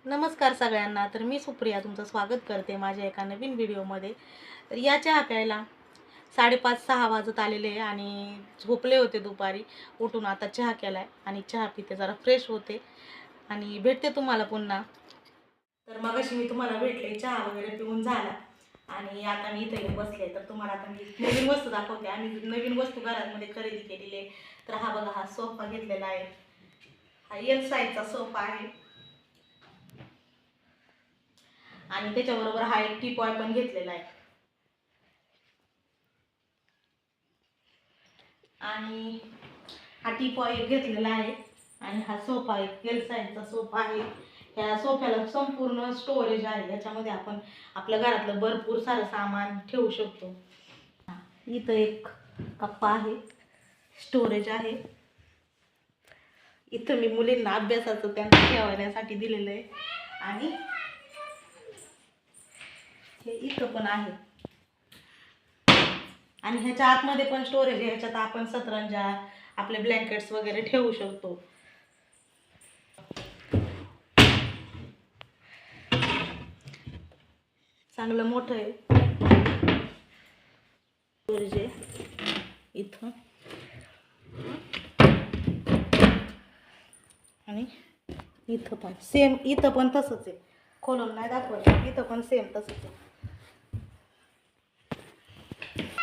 नमस्कार सगळ्यांना. तर मी सुप्रिया तुमचं स्वागत करते माझ्या एका नवीन व्हिडिओमध्ये. तर या चहा प्यायला 5:30-6 वाजत आलेले आहे आणि झोपले होते दुपारी. उठून आता चहा केलाय आणि चहा पिते, जरा फ्रेश होते आणि भेटते तुम्हाला पुन्हा. तर मगाशी मी तुम्हाला भेटले, चहा वगैरे पिऊन झाला आणि आता मी इथे येऊन बसले. तर तुम्हाला आता मी नवीन वस्तू दाखवते. आम्ही नवीन वस्तू घरामध्ये खरेदी केलेली आहे. तर हा बघा, हा सोफा घेतलेला आहे. हा एल साईजचा सोफा आहे आणि त्याच्याबरोबर हा एक टीपॉय पण घेतलेला आहे. आणि हा टीपॉय एक घेतलेला आहे आणि हा सोफा एक एल साईजचा सोफा आहे. ह्या सोफ्याला संपूर्ण स्टोरेज आहे. याच्यामध्ये आपण आपल्या घरातलं भरपूर सारं सामान ठेवू शकतो. इथं एक कप्पा आहे, स्टोरेज आहे. इथं मी मुलींना अभ्यासाचं त्यांना ठेवण्यासाठी दिलेलं आहे आणि हे इथं पण आहे. आणि ह्याच्या आतमध्ये पण स्टोरेज आहे. ह्याच्यात आपण सतरंजा, आपले ब्लँकेट्स वगैरे ठेवू शकतो. चांगलं मोठं आहे स्टोरेज आहे इथं. आणि इथं पण सेम, इथं पण तसंच आहे. खोलून नाही दाखवलं, इथं पण सेम तसंच आहे.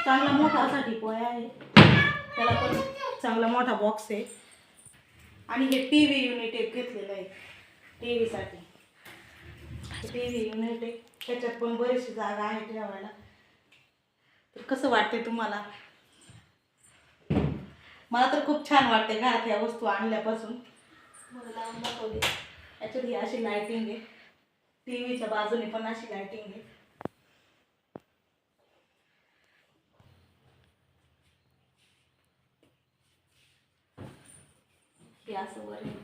चांगला मोठा असा टिपोय आहे. त्याला पण चांगला मोठा बॉक्स आहे. आणि हे टी व्ही युनिट एक घेतलेलं आहे टी व्हीसाठी. टी व्ही युनिट आहे, त्याच्यात पण बरीचशी जागा आहे ठेवायला. तर कसं वाटते तुम्हाला? मला तर खूप छान वाटते घरात या वस्तू आणल्यापासून. मला लावून दाखवते. याच्यात ही अशी लायटिंग आहे, टी व्हीच्या बाजूने पण अशी लायटिंग आहे. हे असं वर आहे.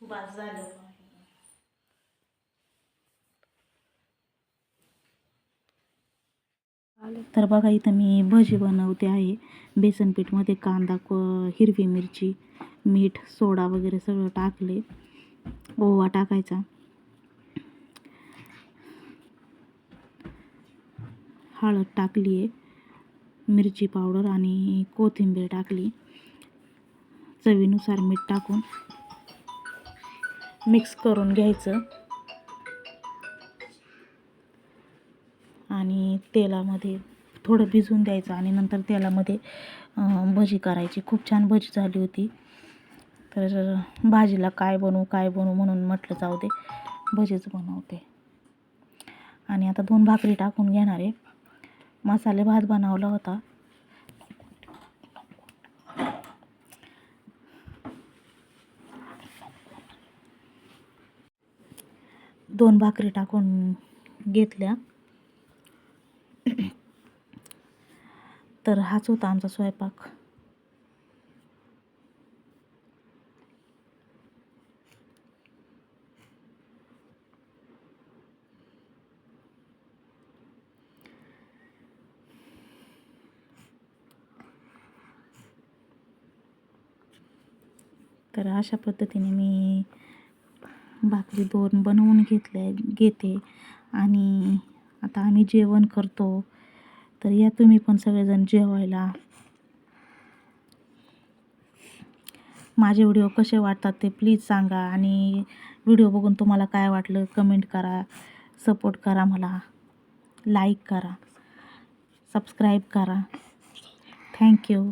बस झालं. तर बघा, इथं मी भजी बनवते आहे. बेसन पीठमध्ये कांदा, हिरवी मिरची, मीठ, सोडा वगैरे सगळं टाकले. ओवा टाकायचा, हळद टाकली आहे, मिरची पावडर आणि कोथिंबीर टाकली. चवीनुसार मीठ टाकून मिक्स करून घ्यायचं आणि तेलामध्ये थोडं भिजवून द्यायचं आणि नंतर तेलामध्ये भजी करायची. खूप छान भजी झाली होती. तर भाजीला काय बनवू म्हणून म्हटलं जाऊ दे, भजीच बनवते. आणि आता 2 भाकरी टाकून घेणार आहे. मसाले भात बनवला होता. दोन भाकरी टाकून घेतल्या. तर हाच होता आमचा स्वयंपाक. तर अशा पद्धतीने मी भाकरी 2 बनवून घेते आणि आता आम्ही जेवण करतो. तर या तुम्ही पण सगळेजण जेवायला. माझे व्हिडिओ कसे वाटतात ते प्लीज सांगा आणि व्हिडिओ बघून तुम्हाला काय वाटलं कमेंट करा, सपोर्ट करा मला, लाईक करा, सबस्क्राईब करा. थँक्यू.